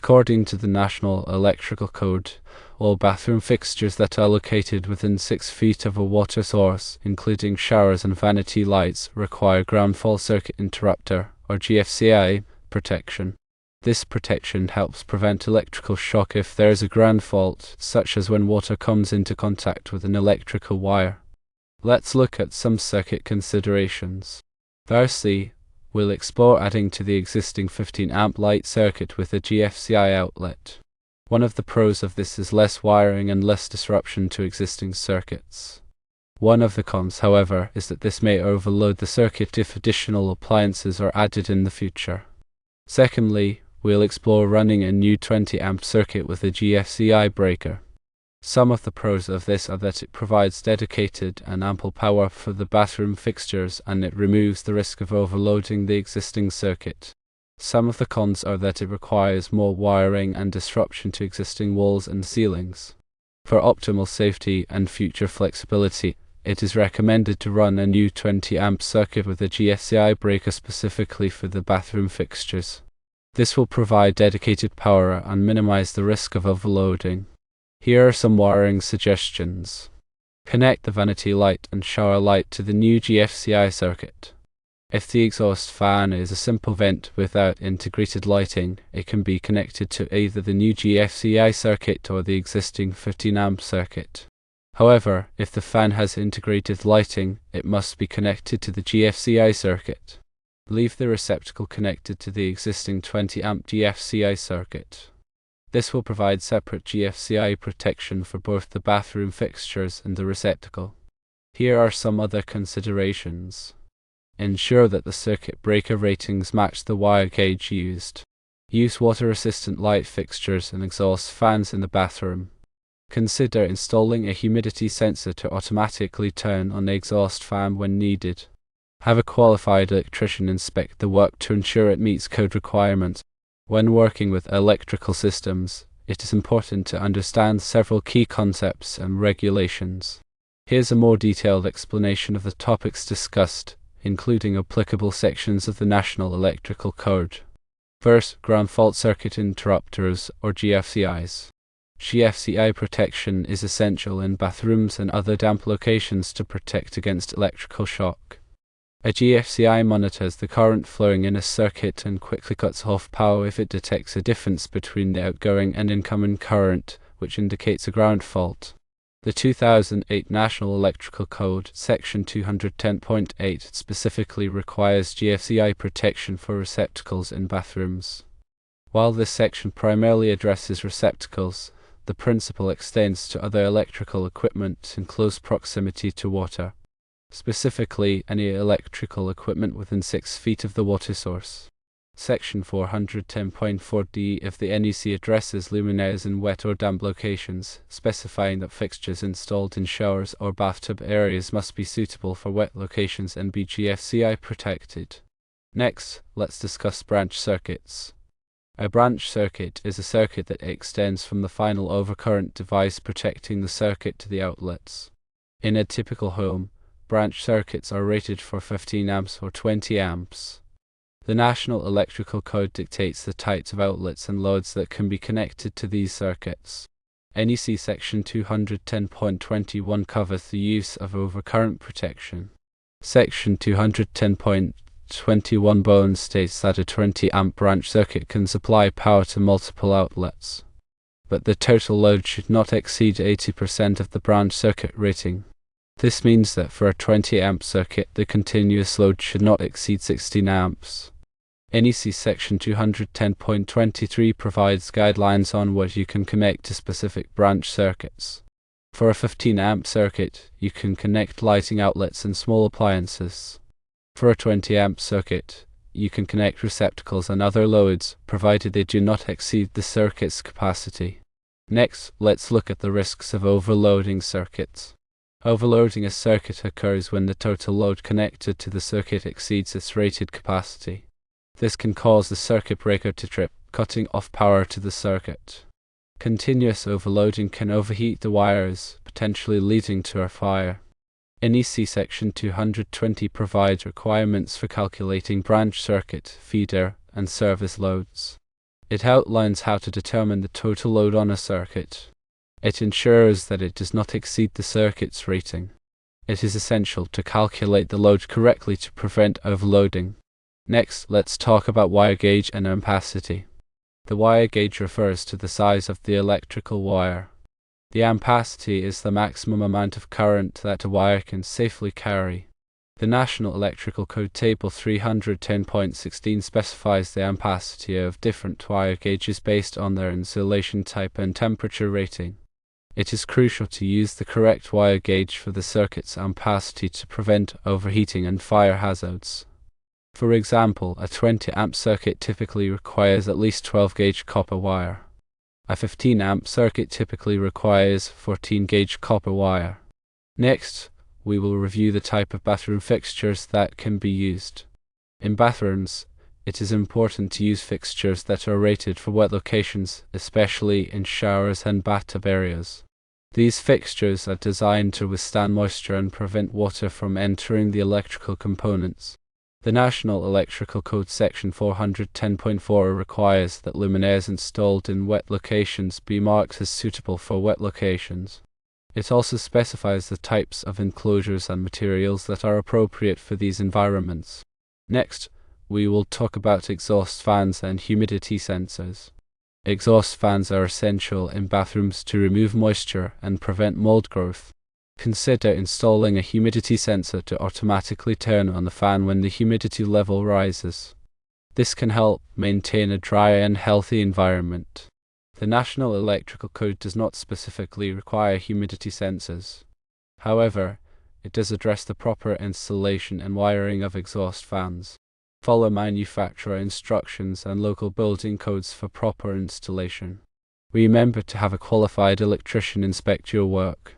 According to the National Electrical Code, all bathroom fixtures that are located within 6 feet of a water source, including showers and vanity lights, require ground fault circuit interrupter, or GFCI, protection. This protection helps prevent electrical shock if there is a ground fault, such as when water comes into contact with an electrical wire. Let's look at some circuit considerations. Firstly, we'll explore adding to the existing 15 amp light circuit with a GFCI outlet. One of the pros of this is less wiring and less disruption to existing circuits. One of the cons, however, is that this may overload the circuit if additional appliances are added in the future. Secondly, we'll explore running a new 20 amp circuit with a GFCI breaker. Some of the pros of this are that it provides dedicated and ample power for the bathroom fixtures, and it removes the risk of overloading the existing circuit. Some of the cons are that it requires more wiring and disruption to existing walls and ceilings. For optimal safety and future flexibility, it is recommended to run a new 20 amp circuit with a GFCI breaker specifically for the bathroom fixtures. This will provide dedicated power and minimize the risk of overloading. Here are some wiring suggestions. Connect the vanity light and shower light to the new GFCI circuit. If the exhaust fan is a simple vent without integrated lighting, it can be connected to either the new GFCI circuit or the existing 15 amp circuit. However, if the fan has integrated lighting, it must be connected to the GFCI circuit. Leave the receptacle connected to the existing 20 amp GFCI circuit. This will provide separate GFCI protection for both the bathroom fixtures and the receptacle. Here are some other considerations. Ensure that the circuit breaker ratings match the wire gauge used. Use water-resistant light fixtures and exhaust fans in the bathroom. Consider installing a humidity sensor to automatically turn on the exhaust fan when needed. Have a qualified electrician inspect the work to ensure it meets code requirements. When working with electrical systems, it is important to understand several key concepts and regulations. Here's a more detailed explanation of the topics discussed, including applicable sections of the National Electrical Code. First, ground fault circuit interrupters, or GFCIs. GFCI protection is essential in bathrooms and other damp locations to protect against electrical shock. A GFCI monitors the current flowing in a circuit and quickly cuts off power if it detects a difference between the outgoing and incoming current, which indicates a ground fault. The 2008 National Electrical Code, Section 210.8, specifically requires GFCI protection for receptacles in bathrooms. While this section primarily addresses receptacles, the principle extends to other electrical equipment in close proximity to water. Specifically, any electrical equipment within 6 feet of the water source. Section 410.4d of the NEC addresses luminaires in wet or damp locations, specifying that fixtures installed in showers or bathtub areas must be suitable for wet locations and be GFCI protected. Next, let's discuss branch circuits. A branch circuit is a circuit that extends from the final overcurrent device protecting the circuit to the outlets. In a typical home, branch circuits are rated for 15 amps or 20 amps. The National Electrical Code dictates the types of outlets and loads that can be connected to these circuits. NEC Section 210.21 covers the use of overcurrent protection. Section 210.21 bones states that a 20 amp branch circuit can supply power to multiple outlets, but the total load should not exceed 80% of the branch circuit rating. This means that for a 20 amp circuit, the continuous load should not exceed 16 amps. NEC Section 210.23 provides guidelines on what you can connect to specific branch circuits. For a 15 amp circuit, you can connect lighting outlets and small appliances. For a 20 amp circuit, you can connect receptacles and other loads, provided they do not exceed the circuit's capacity. Next, let's look at the risks of overloading circuits. Overloading a circuit occurs when the total load connected to the circuit exceeds its rated capacity. This can cause the circuit breaker to trip, cutting off power to the circuit. Continuous overloading can overheat the wires, potentially leading to a fire. NEC Section 220 provides requirements for calculating branch circuit, feeder, and service loads. It outlines how to determine the total load on a circuit. It ensures that it does not exceed the circuit's rating. It is essential to calculate the load correctly to prevent overloading. Next, let's talk about wire gauge and ampacity. The wire gauge refers to the size of the electrical wire. The ampacity is the maximum amount of current that a wire can safely carry. The National Electrical Code Table 310.16 specifies the ampacity of different wire gauges based on their insulation type and temperature rating. It is crucial to use the correct wire gauge for the circuit's ampacity to prevent overheating and fire hazards. For example, a 20 amp circuit typically requires at least 12 gauge copper wire. A 15 amp circuit typically requires 14 gauge copper wire. Next, we will review the type of bathroom fixtures that can be used. In bathrooms, it is important to use fixtures that are rated for wet locations, especially in showers and bathtub areas. These fixtures are designed to withstand moisture and prevent water from entering the electrical components. The National Electrical Code Section 410.4 requires that luminaires installed in wet locations be marked as suitable for wet locations. It also specifies the types of enclosures and materials that are appropriate for these environments. Next, we will talk about exhaust fans and humidity sensors. Exhaust fans are essential in bathrooms to remove moisture and prevent mold growth. Consider installing a humidity sensor to automatically turn on the fan when the humidity level rises. This can help maintain a dry and healthy environment. The National Electrical Code does not specifically require humidity sensors. However, it does address the proper installation and wiring of exhaust fans. Follow manufacturer instructions and local building codes for proper installation. Remember to have a qualified electrician inspect your work.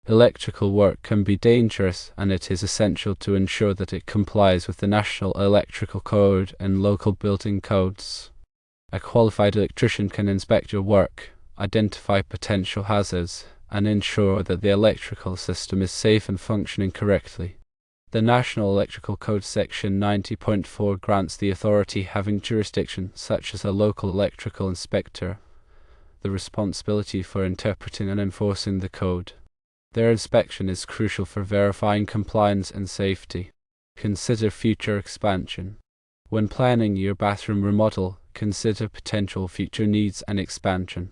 Electrical work can be dangerous, and it is essential to ensure that it complies with the National Electrical Code and local building codes. A qualified electrician can inspect your work, identify potential hazards, and ensure that the electrical system is safe and functioning correctly. The National Electrical Code Section 90.4 grants the authority having jurisdiction, such as a local electrical inspector, the responsibility for interpreting and enforcing the code. Their inspection is crucial for verifying compliance and safety. Consider future expansion. When planning your bathroom remodel, consider potential future needs and expansion.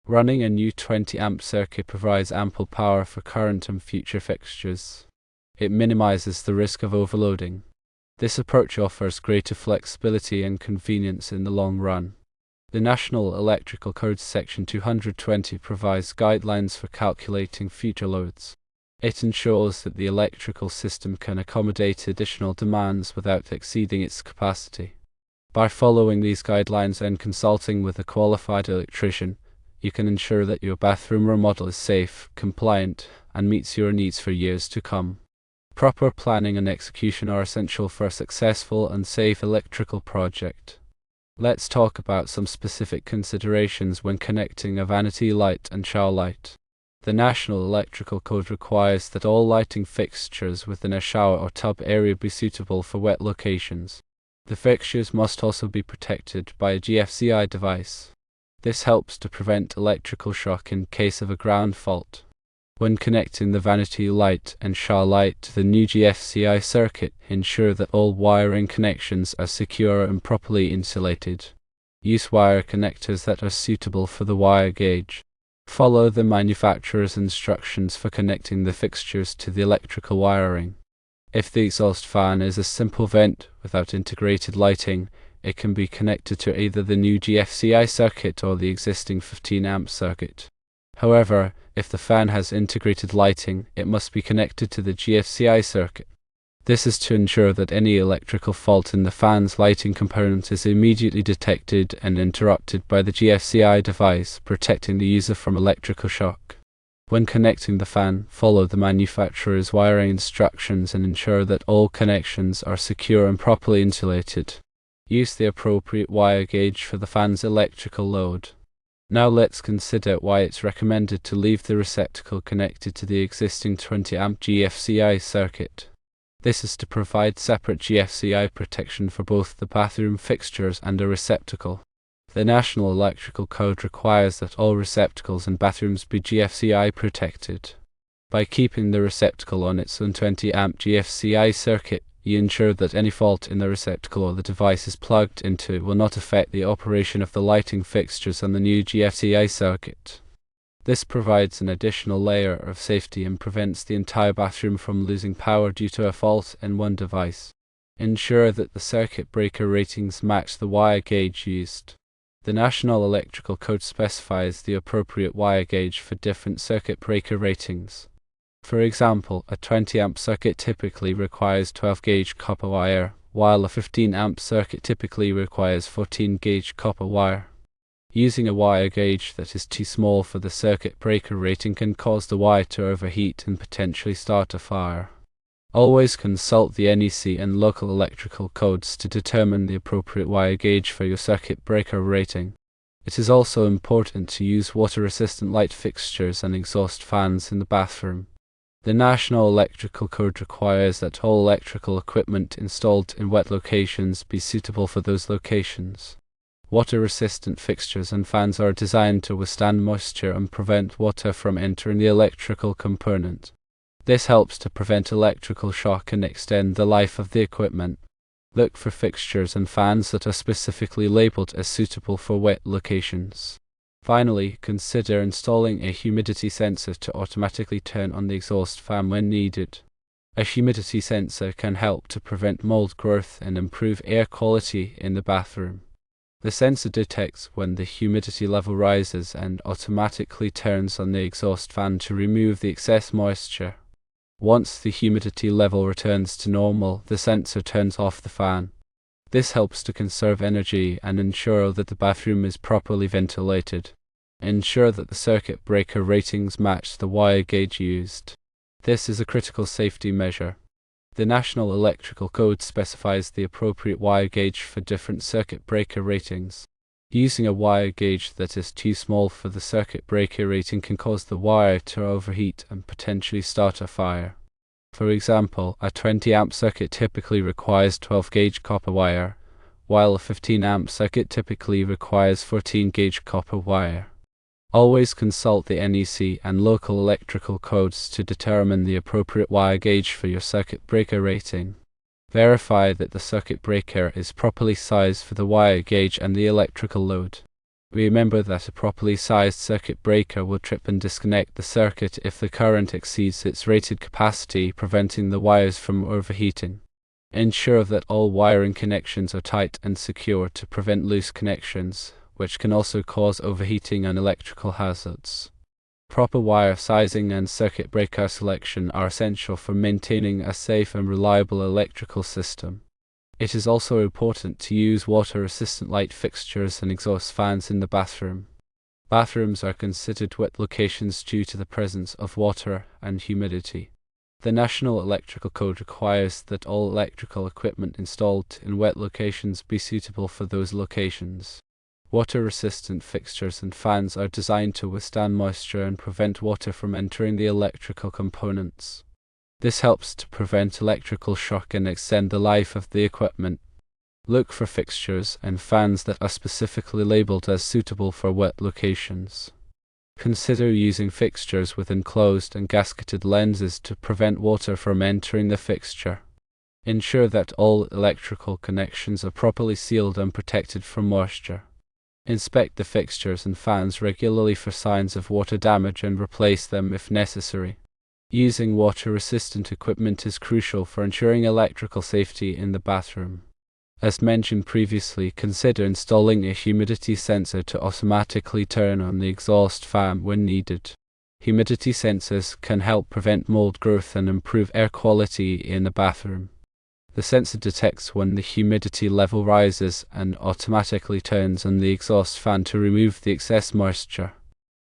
Running a new 20 amp circuit provides ample power for current and future fixtures. It minimizes the risk of overloading. This approach offers greater flexibility and convenience in the long run. The National Electrical Code Section 220 provides guidelines for calculating future loads. It ensures that the electrical system can accommodate additional demands without exceeding its capacity. By following these guidelines and consulting with a qualified electrician, you can ensure that your bathroom remodel is safe, compliant, and meets your needs for years to come. Proper planning and execution are essential for a successful and safe electrical project. Let's talk about some specific considerations when connecting a vanity light and shower light. The National Electrical Code requires that all lighting fixtures within a shower or tub area be suitable for wet locations. The fixtures must also be protected by a GFCI device. This helps to prevent electrical shock in case of a ground fault. When connecting the vanity light and shower light to the new GFCI circuit, ensure that all wiring connections are secure and properly insulated. Use wire connectors that are suitable for the wire gauge. Follow the manufacturer's instructions for connecting the fixtures to the electrical wiring. If the exhaust fan is a simple vent without integrated lighting, it can be connected to either the new GFCI circuit or the existing 15 amp circuit. However, if the fan has integrated lighting, it must be connected to the GFCI circuit. This is to ensure that any electrical fault in the fan's lighting component is immediately detected and interrupted by the GFCI device, protecting the user from electrical shock. When connecting the fan, follow the manufacturer's wiring instructions and ensure that all connections are secure and properly insulated. Use the appropriate wire gauge for the fan's electrical load. Now let's consider why it's recommended to leave the receptacle connected to the existing 20 amp GFCI circuit. This is to provide separate GFCI protection for both the bathroom fixtures and a receptacle. The National Electrical Code requires that all receptacles in bathrooms be GFCI protected. By keeping the receptacle on its own 20-amp GFCI circuit, you ensure that any fault in the receptacle or the device is plugged into will not affect the operation of the lighting fixtures on the new GFCI circuit. This provides an additional layer of safety and prevents the entire bathroom from losing power due to a fault in one device. Ensure that the circuit breaker ratings match the wire gauge used. The National Electrical Code specifies the appropriate wire gauge for different circuit breaker ratings. For example, a 20-amp circuit typically requires 12-gauge copper wire, while a 15-amp circuit typically requires 14-gauge copper wire. Using a wire gauge that is too small for the circuit breaker rating can cause the wire to overheat and potentially start a fire. Always consult the NEC and local electrical codes to determine the appropriate wire gauge for your circuit breaker rating. It is also important to use water-resistant light fixtures and exhaust fans in the bathroom. The National Electrical Code requires that all electrical equipment installed in wet locations be suitable for those locations. Water-resistant fixtures and fans are designed to withstand moisture and prevent water from entering the electrical component. This helps to prevent electrical shock and extend the life of the equipment. Look for fixtures and fans that are specifically labeled as suitable for wet locations. Finally, consider installing a humidity sensor to automatically turn on the exhaust fan when needed. A humidity sensor can help to prevent mold growth and improve air quality in the bathroom. The sensor detects when the humidity level rises and automatically turns on the exhaust fan to remove the excess moisture. Once the humidity level returns to normal, the sensor turns off the fan. This helps to conserve energy and ensure that the bathroom is properly ventilated. Ensure that the circuit breaker ratings match the wire gauge used. This is a critical safety measure. The National Electrical Code specifies the appropriate wire gauge for different circuit breaker ratings. Using a wire gauge that is too small for the circuit breaker rating can cause the wire to overheat and potentially start a fire. For example, a 20-amp circuit typically requires 12-gauge copper wire, while a 15-amp circuit typically requires 14-gauge copper wire. Always consult the NEC and local electrical codes to determine the appropriate wire gauge for your circuit breaker rating. Verify that the circuit breaker is properly sized for the wire gauge and the electrical load. Remember that a properly sized circuit breaker will trip and disconnect the circuit if the current exceeds its rated capacity, preventing the wires from overheating. Ensure that all wiring connections are tight and secure to prevent loose connections, which can also cause overheating and electrical hazards. Proper wire sizing and circuit breaker selection are essential for maintaining a safe and reliable electrical system. It is also important to use water-resistant light fixtures and exhaust fans in the bathroom. Bathrooms are considered wet locations due to the presence of water and humidity. The National Electrical Code requires that all electrical equipment installed in wet locations be suitable for those locations. Water-resistant fixtures and fans are designed to withstand moisture and prevent water from entering the electrical components. This helps to prevent electrical shock and extend the life of the equipment. Look for fixtures and fans that are specifically labeled as suitable for wet locations. Consider using fixtures with enclosed and gasketed lenses to prevent water from entering the fixture. Ensure that all electrical connections are properly sealed and protected from moisture. Inspect the fixtures and fans regularly for signs of water damage and replace them if necessary. Using water-resistant equipment is crucial for ensuring electrical safety in the bathroom. As mentioned previously, consider installing a humidity sensor to automatically turn on the exhaust fan when needed. Humidity sensors can help prevent mold growth and improve air quality in the bathroom. The sensor detects when the humidity level rises and automatically turns on the exhaust fan to remove the excess moisture.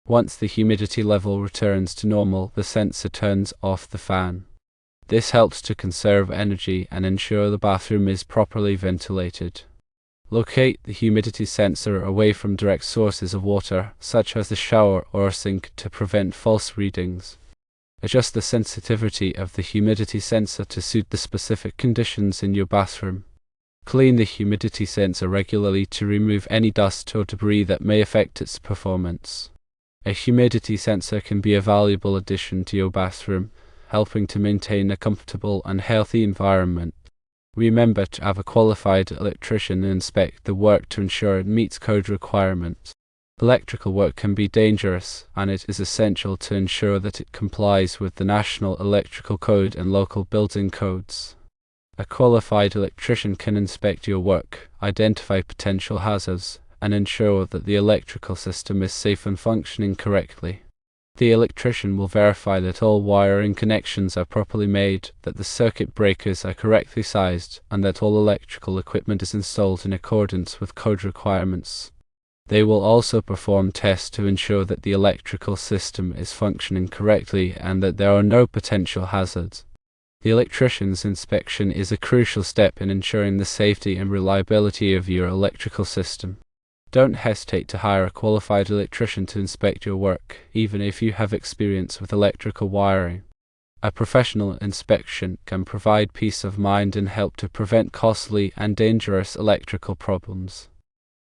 Once the humidity level returns to normal, the sensor turns off the fan. This helps to conserve energy and ensure the bathroom is properly ventilated. Locate the humidity sensor away from direct sources of water, such as the shower or sink, to prevent false readings. Adjust the sensitivity of the humidity sensor to suit the specific conditions in your bathroom. Clean the humidity sensor regularly to remove any dust or debris that may affect its performance. A humidity sensor can be a valuable addition to your bathroom, helping to maintain a comfortable and healthy environment. Remember to have a qualified electrician inspect the work to ensure it meets code requirements. Electrical work can be dangerous, and it is essential to ensure that it complies with the National Electrical Code and local building codes. A qualified electrician can inspect your work, identify potential hazards, and ensure that the electrical system is safe and functioning correctly. The electrician will verify that all wiring connections are properly made, that the circuit breakers are correctly sized, and that all electrical equipment is installed in accordance with code requirements. They will also perform tests to ensure that the electrical system is functioning correctly and that there are no potential hazards. The electrician's inspection is a crucial step in ensuring the safety and reliability of your electrical system. Don't hesitate to hire a qualified electrician to inspect your work, even if you have experience with electrical wiring. A professional inspection can provide peace of mind and help to prevent costly and dangerous electrical problems.